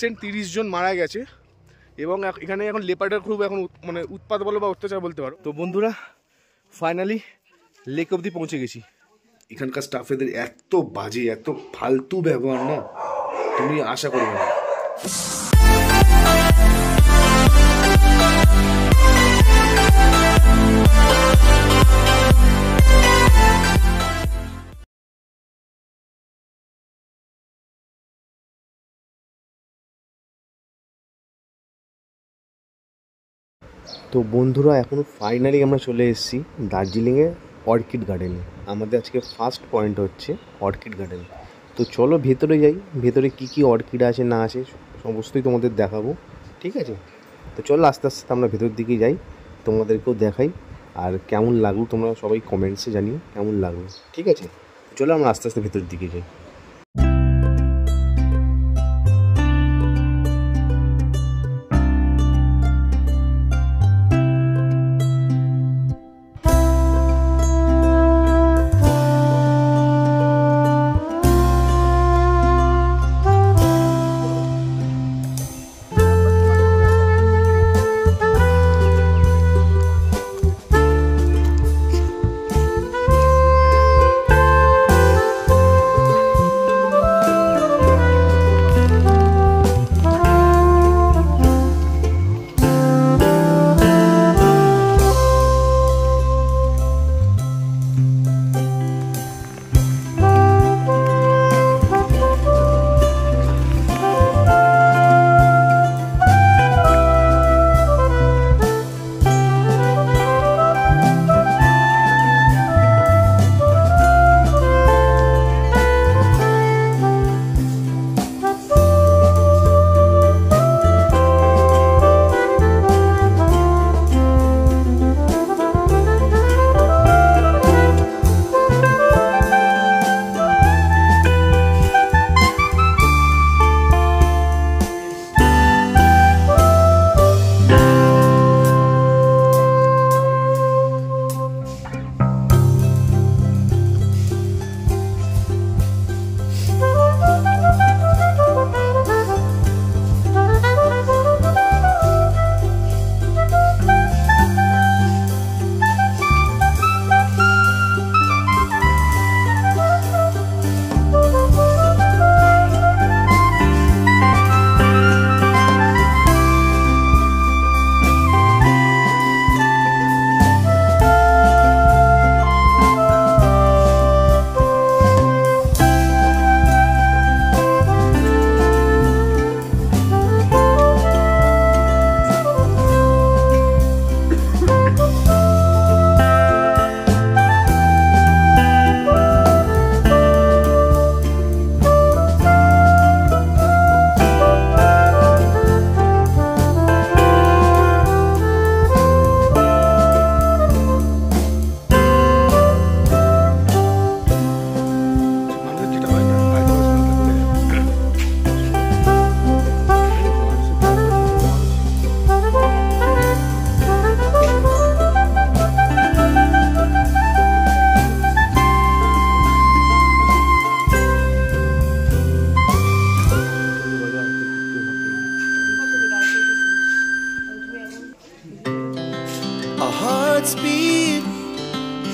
Recent 30 জন মারা গেছে এবং এখানে এখন লেপার্ডের খুব এখন মানে উৎপাত বলো বা অত্যাচার বলতে পারো। তো বন্ধুরা ফাইনালি লেক অবধি পৌঁছে গেছি। এখানকার স্টাফেদের এত বাজে এত ফালতু ব্যবহার না তুমি আশা করবে না। তো বন্ধুরা এখন ফাইনালি আমরা চলে এসেছি দার্জিলিংয়ে অর্কিড গার্ডেনে। আমাদের আজকে ফার্স্ট পয়েন্ট হচ্ছে অর্কিড গার্ডেন। তো চলো ভেতরে যাই, ভেতরে কি কি অর্কিড আছে না আছে সমস্তই তোমাদের দেখাবো, ঠিক আছে? তো চলো আস্তে আস্তে আমরা ভেতর দিকে যাই, তোমাদেরকেও দেখাই আর কেমন লাগলো তোমরা সবাই কমেন্টসে জানিও কেমন লাগলো, ঠিক আছে? চলো আমরা আস্তে আস্তে ভেতর দিকে যাই।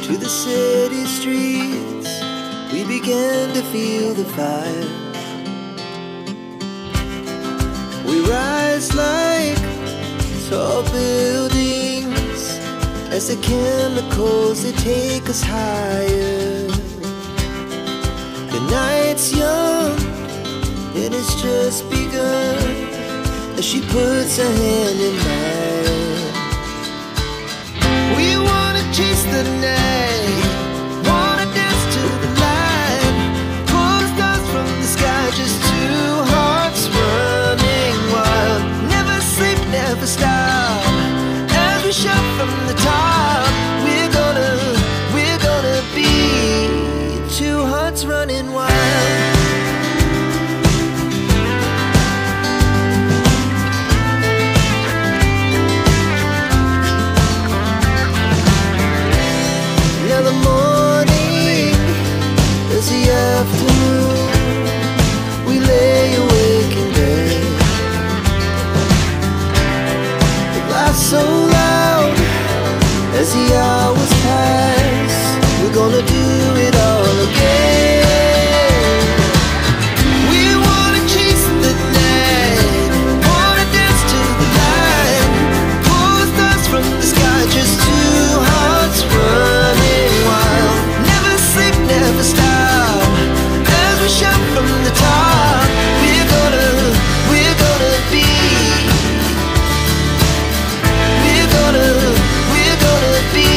To the city streets, we began to feel the fire. We rise like tall buildings as the chemicals they take us higher. The night's young and it's just begun as she puts her hand in mine. We wanna chase the night, wanna dance to the light, pull the stars from the sky, just two hearts running wild. Never sleep, never stop, as we shout from the top. We're gonna be two hearts running wild. again. We wanna chase the night, wanna dance to the light, pull the stars from the sky, just two hearts running wild. Never sleep, never stop, as we shout from the top. We're gonna be. We're gonna be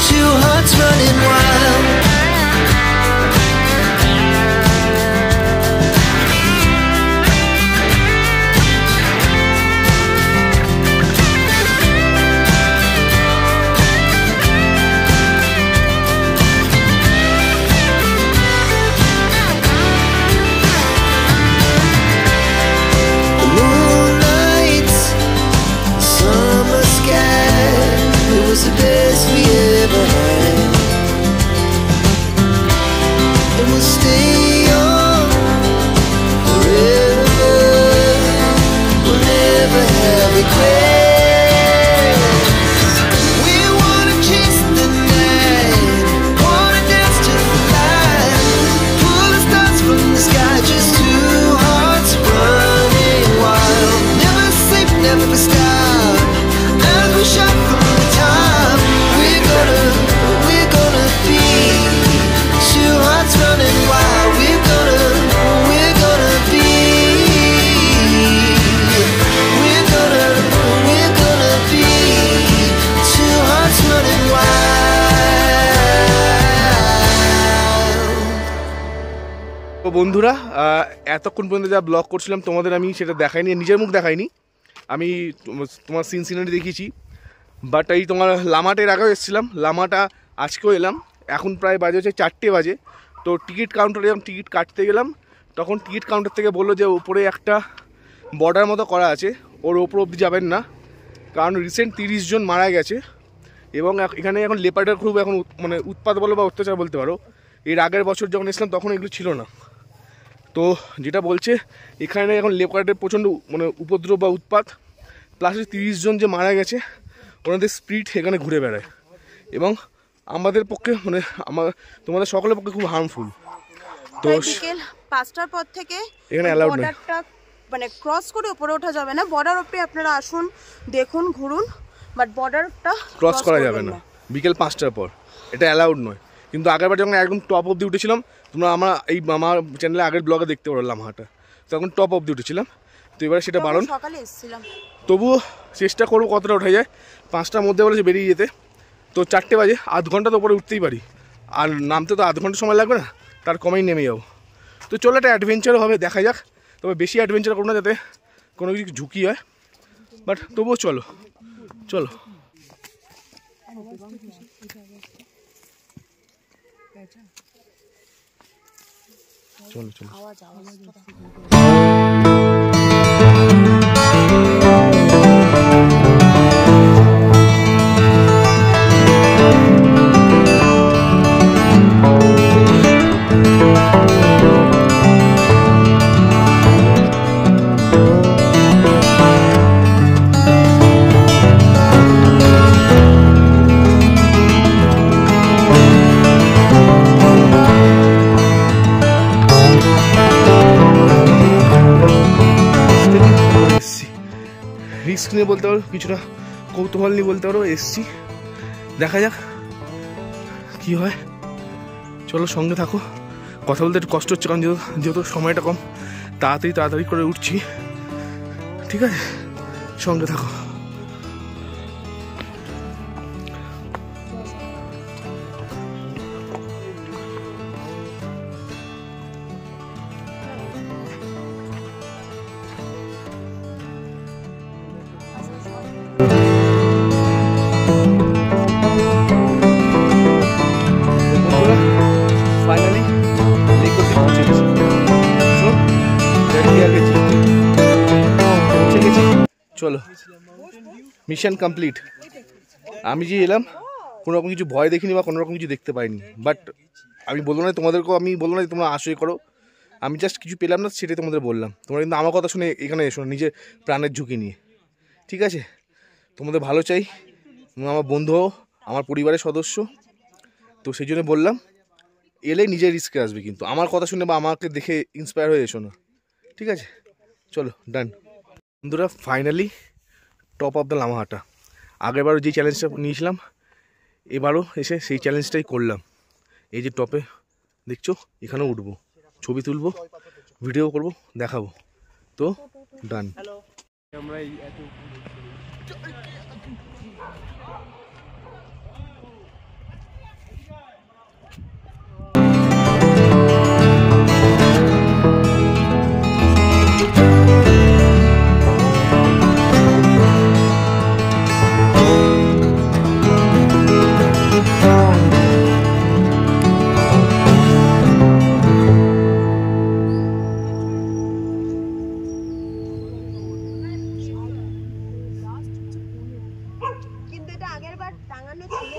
two hearts running wild. The moonlight, summer sky, it was the best we ever had. And we'll stay young forever, we'll never have regrets. We wanna chase the night, wanna dance to the light, pull the stars from the sky, just two hearts running wild. Never sleep, never stop, as we shout from the top. We're gonna be two hearts running wild. We're gonna be. We're gonna be two hearts running wild. তো বন্ধুরা, এতক্ষণ পর্যন্ত যা blog করছিলাম তোমাদের আমি সেটা দেখাইনি, নিজের মুখ দেখাইনি, আমি তোমার সিন সিনারি দেখিয়েছি। বাট এই তোমার লামাটের আগেও এসেছিলাম, লামাটা আজকেও এলাম। এখন প্রায় বাজে হচ্ছে 4টে বাজে। তো টিকিট কাউন্টারে যখন টিকিট কাটতে গেলাম, তখন টিকিট কাউন্টার থেকে বললো যে উপরে একটা বর্ডার মতো করা আছে, ওর ওপর অবধি যাবেন না, কারণ রিসেন্ট 30 জন মারা গেছে এবং এখানে এখন লেপার্ডের খুব এখন মানে উৎপাত বলো বা অত্যাচার বলতে পারো। এর আগের বছর যখন এসলাম তখন এগুলো ছিল না। তো যেটা বলছে এখানে এখন লেপার্ডের প্রচণ্ড মানে উপদ্রব বা উৎপাত, প্লাস 30 জন যে মারা গেছে ওনাদের স্পিরিট এখানে ঘুরে বেড়ায় এবং আমাদের পক্ষে মানে তোমাদের সকলের পক্ষে খুব হার্মফুল। তো বিকেল 5টার পর থেকে এখানে অ্যালাউড নেই, বর্ডারটা মানে ক্রস করে উপরে ওঠা যাবে না। বর্ডার অব্দি আপনারা আসুন, দেখুন, ঘুরুন, বাট বর্ডারটা ক্রস করা যাবে না বিকেল 5টার পর, এটা অ্যালাউড নয়। কিন্তু আগেরবার যখন একদম টপ অবধি উঠেছিলাম, তোমরা আমার চ্যানেলে আগের ব্লগে দেখতে পারো লামহাটা, তখন টপ অবধি উঠেছিলাম। তো এবারে সেটা বারণ, সকালে এসেছিলাম, তবুও চেষ্টা করবো কতটা ওঠা যায়। 5টার মধ্যে বলেছে বেরিয়ে যেতে, তো 4টে বাজে, আধ ঘন্টা তো উপরে উঠতেই পারি, আর নামতে তো আধ ঘন্টা সময় লাগবে না, তার কমেই নেমে যাবো। তো চলো একটা অ্যাডভেঞ্চারও হবে, দেখা যাক। তবে বেশি অ্যাডভেঞ্চার করবো না যাতে কোনো কিছু ঝুঁকি হয়, বাট তবুও চলো চলো। চলো চলো রিস্ক নিয়ে বলতে পারো, কিছুটা কৌতূহল নিয়ে বলতে পারো, এসছি, দেখা যাক কি হয়। চলো সঙ্গে থাকো। কথা বলতে একটু কষ্ট হচ্ছে, কারণ যেহেতু সময়টা কম, তাড়াতাড়ি করে উঠছি, ঠিক আছে? সঙ্গে থাকো। ফাইনালি পৌঁছে গেছি। চলো, মিশন কমপ্লিট। আমি যে এলাম কোনো রকম কিছু ভয় দেখিনি বা কোনো রকম কিছু দেখতে পাইনি, বাট আমি বলবো না তোমাদেরকেও, আমি বলবো না তোমরা আসোই করো, আমি জাস্ট কিছু পেলাম না সেটাই তোমাদের বললাম। তোমরা কিন্তু আমার কথা শুনে এখানে এসো, নিজের প্রাণের ঝুঁকি নিয়ে, ঠিক আছে? তোমাদের ভালো চাই, আমার বন্ধু, আমার পরিবারের সদস্য, তো সেই জন্য বললাম এলে নিজের রিস্কে আসবে, কিন্তু আমার কথা শুনে বা আমাকে দেখে ইন্সপায়ার হয়ে এসো না, ঠিক আছে? চলো ডান বন্ধুরা, finally top of the Lamahatta. আগেরবারও যে চ্যালেঞ্জটা নিয়েছিলাম এবারও এসে সেই চ্যালেঞ্জটাই করলাম। এই যে টপে দেখছো, এখানেও উঠবো, ছবি তুলবো, ভিডিও করব, দেখাবো। তো ডান। কিন্তু এটা আগের বার টাঙানো ছিল।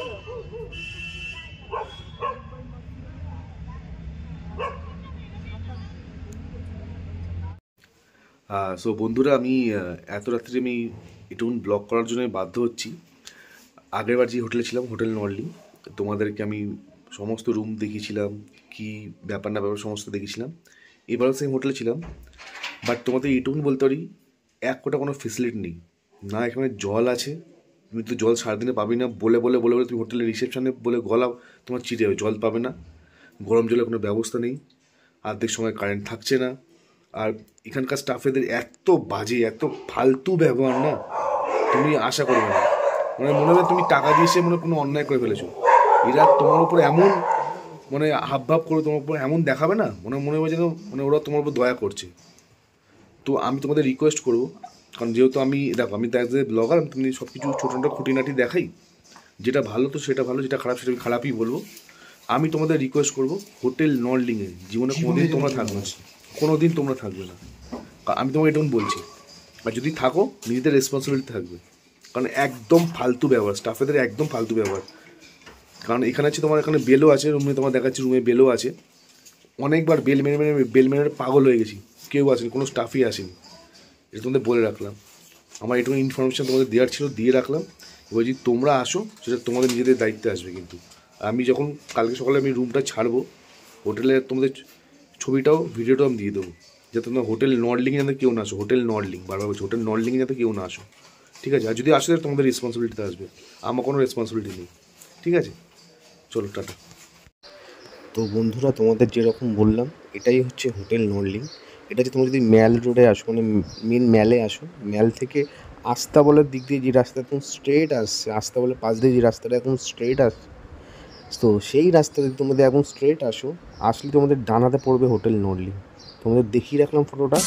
সো বন্ধুরা, আমি এত রাত্রে আমি একটু ব্লগ করার জন্য বাধ্য হচ্ছি। আগেরবার যে হোটেলে ছিলাম, হোটেল নর্লি, তোমাদেরকে আমি সমস্ত রুম দেখিয়েছিলাম, কি ব্যাপার না ব্যাপার সমস্ত দেখেছিলাম। এবারও সেম হোটেলে ছিলাম, বাট তোমাদের এইটুকুন বলতে পারি, এক কোটা কোনো ফেসিলিটি নেই। না এখানে জল আছে, তুমি তো জল সারাদিনে পাবি না, বলে বলে বলে বলে তুমি হোটেলের রিসেপশনে বলে গলা তোমার চিটে যাবে, জল পাবে না। গরম জলের কোনো ব্যবস্থা নেই, অর্ধেক সময় কারেন্ট থাকছে না। আর এখানকার স্টাফেদের এত বাজে, এত ফালতু ব্যবহার না, তুমি আশা করবে না। মানে মনে হবে তুমি টাকা দিয়ে এসে মনে কোনো অন্যায় করে ফেলেছো। এরা তোমার উপর এমন মানে হাবভাব করে তোমার উপর এমন দেখাবে না, মনে হবে যেন মানে ওরা তোমার উপর দয়া করছে। তো আমি তোমাদের রিকোয়েস্ট করবো, কারণ যেহেতু আমি দেখো আমি অ্যাজ এ ব্লগার, আমি তুমি সব কিছু ছোটো খুঁটিনাটি দেখাই, যেটা ভালো তো সেটা ভালো, যেটা খারাপ সেটা আমি খারাপই বলবো। আমি তোমাদের রিকোয়েস্ট করবো, হোটেল নর্লিংয়ে জীবনে কোনোদিন তোমরা থাকবে না, কোনো দিন তোমরা থাকবে না। আমি তোমাকে এটুকুন বলছি। আর যদি থাকো, নিজেদের রেসপন্সিবিলিটি থাকবে, কারণ একদম ফালতু ব্যবহার, স্টাফেদের একদম ফালতু ব্যবহার। কারণ এখানে আছে তোমার, এখানে বেলও আছে রুমে, তোমার দেখাচ্ছি রুমে বেলও আছে। অনেকবার বেল মেরে পাগল হয়ে গেছি, কেউ আসেনি, কোনো স্টাফই আসেনি। এটা তোমাদের বলে রাখলাম, আমার এটুকু ইনফরমেশান তোমাদের দেওয়ার ছিল, দিয়ে রাখলাম। এবার যদি তোমরা আসো, সেটা তোমাদের নিজেদের দায়িত্বে আসবে। কিন্তু আমি যখন কালকে সকালে আমি রুমটা ছাড়বো, হোটেলে তোমাদের ছবিটাও ভিডিওটাও আমি দিয়ে দেবো, যাতে তোমরা হোটেল নর্লিংয়ে যাতে কেউ না আসো। হোটেল নর্লিং, বারবার বলছি, হোটেল নর্লিংয়ে যাতে কেউ না আসো, ঠিক আছে? আর যদি আসো, তোমাদের রেসপন্সিবিলিটিতে আসবে, আমার কোনো রেসপন্সিবিলিটি নেই, ঠিক আছে? চলো টাটা। তো বন্ধুরা, তোমাদের যেরকম বললাম, এটাই হচ্ছে হোটেল নর্লিং। এটা হচ্ছে তোমরা যদি ম্যাল রোডে আসো, মানে মেন ম্যালে আসো, ম্যাল থেকে আস্তাবলের দিক দিয়ে যে রাস্তা একদম স্ট্রেট আসছে, আস্তাবলের পাশ দিয়ে যে রাস্তাটা একদম স্ট্রেট আসছে, তো সেই রাস্তা যদি তোমাদের একদম স্ট্রেট আসো, আসলে তোমাদের ডানাতে পড়বে হোটেল নর্লিং। তোমাদের দেখিয়ে রাখলাম ফটোটা।